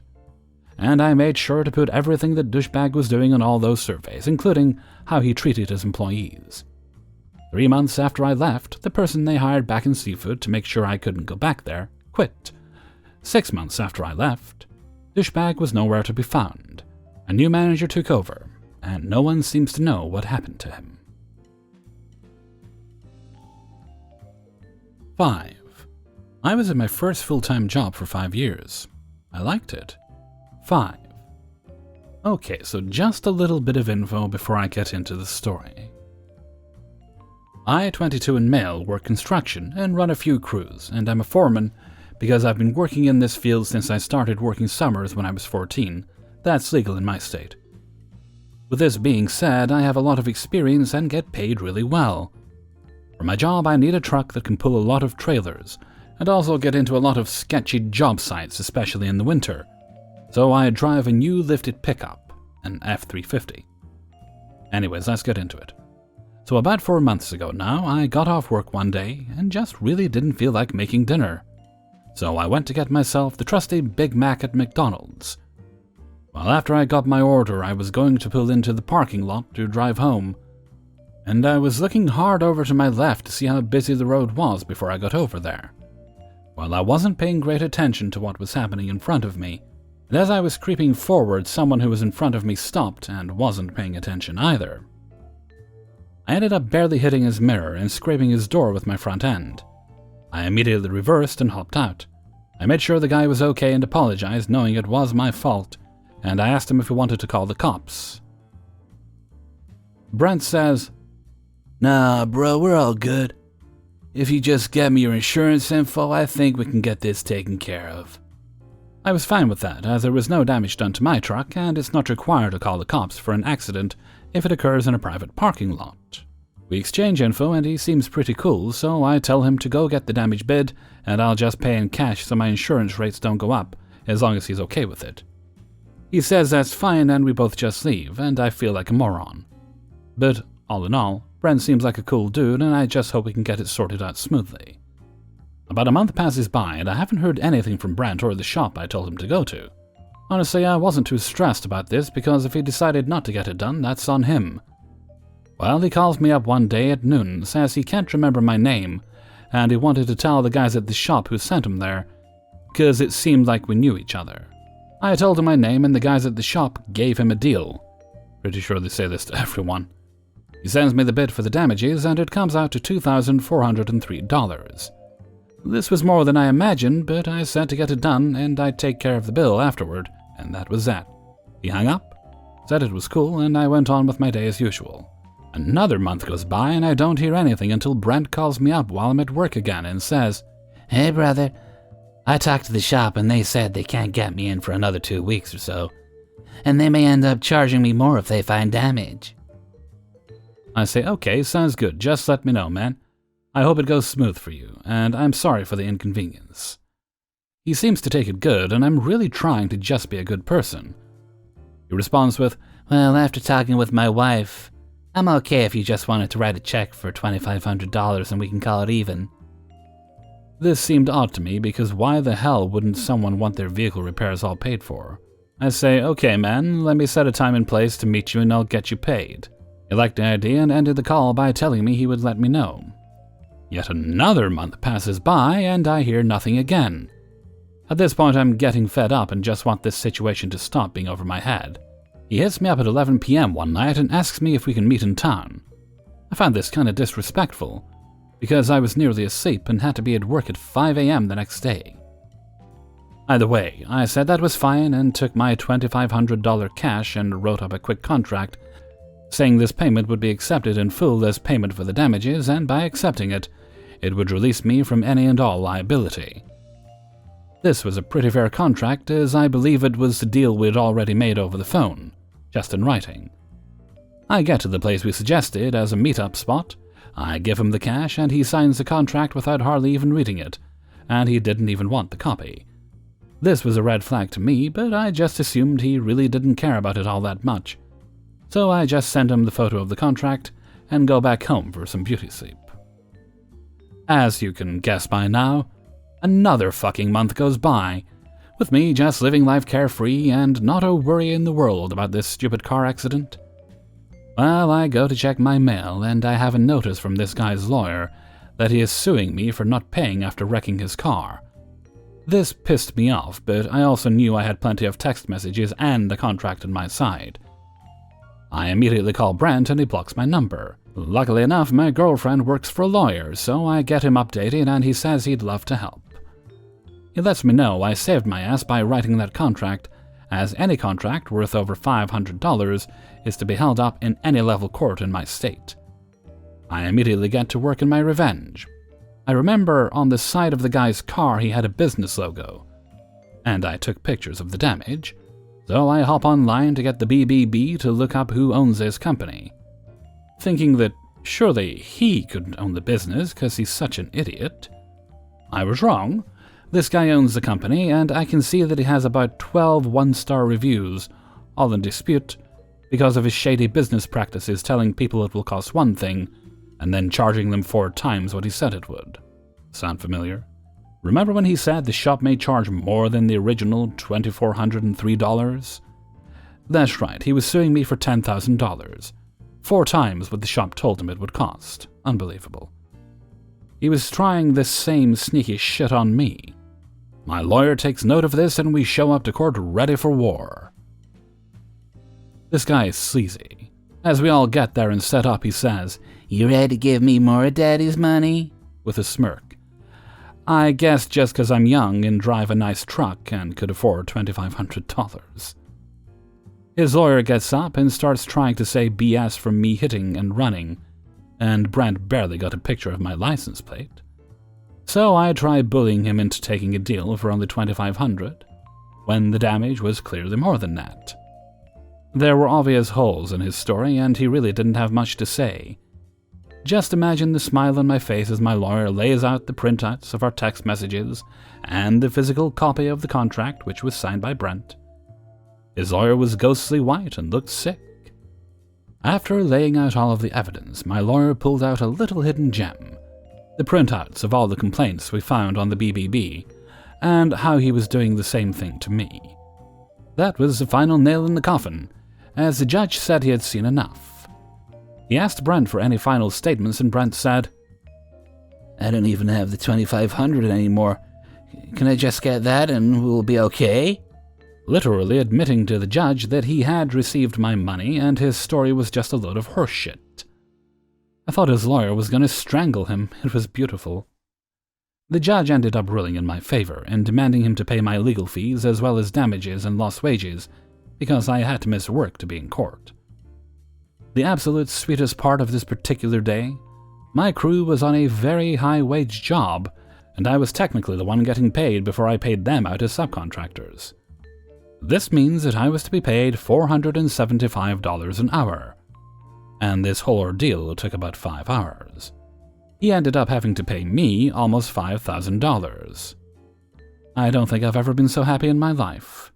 And I made sure to put everything that douchebag was doing on all those surveys, including how he treated his employees. 3 months after I left, the person they hired back in seafood to make sure I couldn't go back there quit. 6 months after I left, douchebag was nowhere to be found. A new manager took over, and no one seems to know what happened to him. 5. I was at my first full-time job for 5 years. I liked it. 5. Okay, so just a little bit of info before I get into the story. I, 22 and male, work construction and run a few crews, and I'm a foreman because I've been working in this field since I started working summers when I was 14. That's legal in my state. With this being said, I have a lot of experience and get paid really well. For my job, I need a truck that can pull a lot of trailers, and also get into a lot of sketchy job sites, especially in the winter. So I drive a new lifted pickup, an F350. Anyways, let's get into it. So about 4 months ago now, I got off work one day and just really didn't feel like making dinner. So I went to get myself the trusty Big Mac at McDonald's. Well, after I got my order, I was going to pull into the parking lot to drive home. And I was looking hard over to my left to see how busy the road was before I got over there. Well, I wasn't paying great attention to what was happening in front of me, and as I was creeping forward, someone who was in front of me stopped and wasn't paying attention either. I ended up barely hitting his mirror and scraping his door with my front end. I immediately reversed and hopped out. I made sure the guy was okay and apologized, knowing it was my fault, and I asked him if he wanted to call the cops. Brent says, "Nah, bro, we're all good. If you just get me your insurance info, I think we can get this taken care of." I was fine with that, as there was no damage done to my truck, and it's not required to call the cops for an accident if it occurs in a private parking lot. We exchange info, and he seems pretty cool, so I tell him to go get the damage bid, and I'll just pay in cash so my insurance rates don't go up, as long as he's okay with it. He says that's fine, and we both just leave, and I feel like a moron. But all in all, Brent seems like a cool dude, and I just hope we can get it sorted out smoothly. About a month passes by, and I haven't heard anything from Brent or the shop I told him to go to. Honestly, I wasn't too stressed about this, because if he decided not to get it done, that's on him. Well, he calls me up one day at noon, says he can't remember my name, and he wanted to tell the guys at the shop who sent him there, because it seemed like we knew each other. I told him my name, and the guys at the shop gave him a deal. Pretty sure they say this to everyone. He sends me the bid for the damages, and it comes out to $2,403. This was more than I imagined, but I said to get it done, and I'd take care of the bill afterward, and that was that. He hung up, said it was cool, and I went on with my day as usual. Another month goes by, and I don't hear anything until Brent calls me up while I'm at work again and says, "Hey, brother, I talked to the shop, and they said they can't get me in for another 2 weeks or so, and they may end up charging me more if they find damage." I say, "Okay, sounds good, just let me know, man. I hope it goes smooth for you, and I'm sorry for the inconvenience." He seems to take it good, and I'm really trying to just be a good person. He responds with, "Well, after talking with my wife, I'm okay if you just wanted to write a check for $2,500 and we can call it even." This seemed odd to me, because why the hell wouldn't someone want their vehicle repairs all paid for? I say, "Okay, man, let me set a time and place to meet you and I'll get you paid." He liked the idea and ended the call by telling me he would let me know. Yet another month passes by, and I hear nothing again. At this point, I'm getting fed up and just want this situation to stop being over my head. He hits me up at 11 p.m. one night and asks me if we can meet in town. I found this kind of disrespectful, because I was nearly asleep and had to be at work at 5 a.m. the next day. Either way, I said that was fine and took my $2,500 cash and wrote up a quick contract saying this payment would be accepted in full as payment for the damages, and by accepting it, it would release me from any and all liability. This was a pretty fair contract, as I believe it was the deal we'd already made over the phone, just in writing. I get to the place we suggested as a meet-up spot, I give him the cash, and he signs the contract without hardly even reading it, and he didn't even want the copy. This was a red flag to me, but I just assumed he really didn't care about it all that much. So I just sent him the photo of the contract and go back home for some beauty sleep. As you can guess by now, another fucking month goes by, with me just living life carefree and not a worry in the world about this stupid car accident. Well, I go to check my mail, and I have a notice from this guy's lawyer that he is suing me for not paying after wrecking his car. This pissed me off, but I also knew I had plenty of text messages and the contract on my side. I immediately call Brent and he blocks my number. Luckily enough, my girlfriend works for a lawyer, so I get him updated and he says he'd love to help. He lets me know I saved my ass by writing that contract, as any contract worth over $500 is to be held up in any level court in my state. I immediately get to work in my revenge. I remember on the side of the guy's car he had a business logo, and I took pictures of the damage, so I hop online to get the BBB to look up who owns this company, thinking that surely he couldn't own the business because he's such an idiot. I was wrong. This guy owns the company, and I can see that he has about 12 one-star reviews, all in dispute, because of his shady business practices telling people it will cost one thing, and then charging them 4 times what he said it would. Sound familiar? Remember when he said the shop may charge more than the original $2,403? That's right, he was suing me for $10,000. 4 times what the shop told him it would cost. Unbelievable. He was trying this same sneaky shit on me. My lawyer takes note of this and we show up to court ready for war. This guy is sleazy. As we all get there and set up, he says, "You ready to give me more of Daddy's money?" with a smirk. I guess just 'cause I'm young and drive a nice truck and could afford $2,500. His lawyer gets up and starts trying to say BS from me hitting and running, and Brent barely got a picture of my license plate. So I try bullying him into taking a deal for only $2,500, when the damage was clearly more than that. There were obvious holes in his story, and he really didn't have much to say. Just imagine the smile on my face as my lawyer lays out the printouts of our text messages and the physical copy of the contract, which was signed by Brent. His lawyer was ghostly white and looked sick. After laying out all of the evidence, my lawyer pulled out a little hidden gem, the printouts of all the complaints we found on the BBB, and how he was doing the same thing to me. That was the final nail in the coffin, as the judge said he had seen enough. He asked Brent for any final statements, and Brent said, "I don't even have the $2,500 anymore. Can I just get that and we'll be okay?" Literally admitting to the judge that he had received my money and his story was just a load of horseshit. I thought his lawyer was going to strangle him. It was beautiful. The judge ended up ruling in my favor and demanding him to pay my legal fees as well as damages and lost wages because I had to miss work to be in court. The absolute sweetest part of this particular day, my crew was on a very high-wage job, and I was technically the one getting paid before I paid them out as subcontractors. This means that I was to be paid $475 an hour, and this whole ordeal took about 5 hours. He ended up having to pay me almost $5,000. I don't think I've ever been so happy in my life.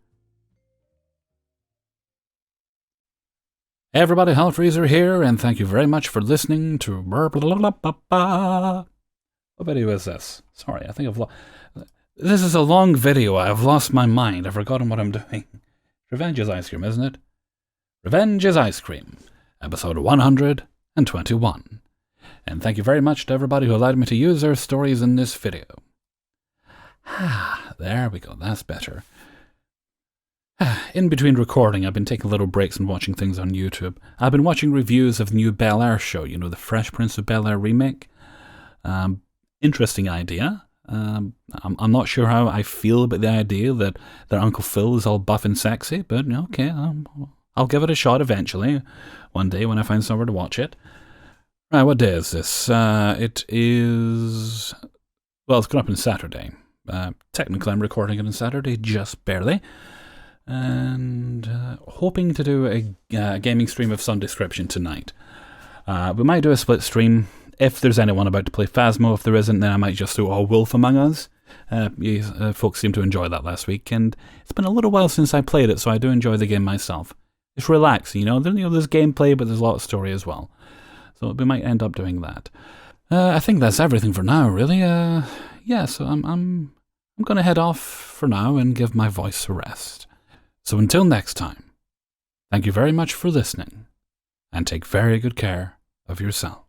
Hey everybody, Hellfreezer here, and thank you very much for listening to... What video is this? Sorry, I think I've lost... This is a long video. I've lost my mind. I've forgotten what I'm doing. Revenge is ice cream, isn't it? Revenge is ice cream. Episode 121. And thank you very much to everybody who allowed me to use their stories in this video. There we go. That's better. In between recording, I've been taking little breaks and watching things on YouTube. I've been watching reviews of the new Bel-Air show, you know, the Fresh Prince of Bel-Air remake. Interesting idea. I'm not sure how I feel about the idea that their Uncle Phil is all buff and sexy, but okay, I'll give it a shot eventually, one day when I find somewhere to watch it. Right, what day is this? It is... Well, it's coming up on Saturday. Technically, I'm recording it on Saturday, just barely. And hoping to do a gaming stream of some description tonight. We might do a split stream. if there's anyone about to play Phasmo, if there isn't, then I might just do a Wolf Among Us. Folks seem to enjoy that last week, and it's been a little while since I played it, so I do enjoy the game myself. It's relaxing, there's gameplay, but there's a lot of story as well. So we might end up doing that. I think that's everything for now, really. So I'm going to head off for now and give my voice a rest. So until next time, thank you very much for listening, and take very good care of yourself.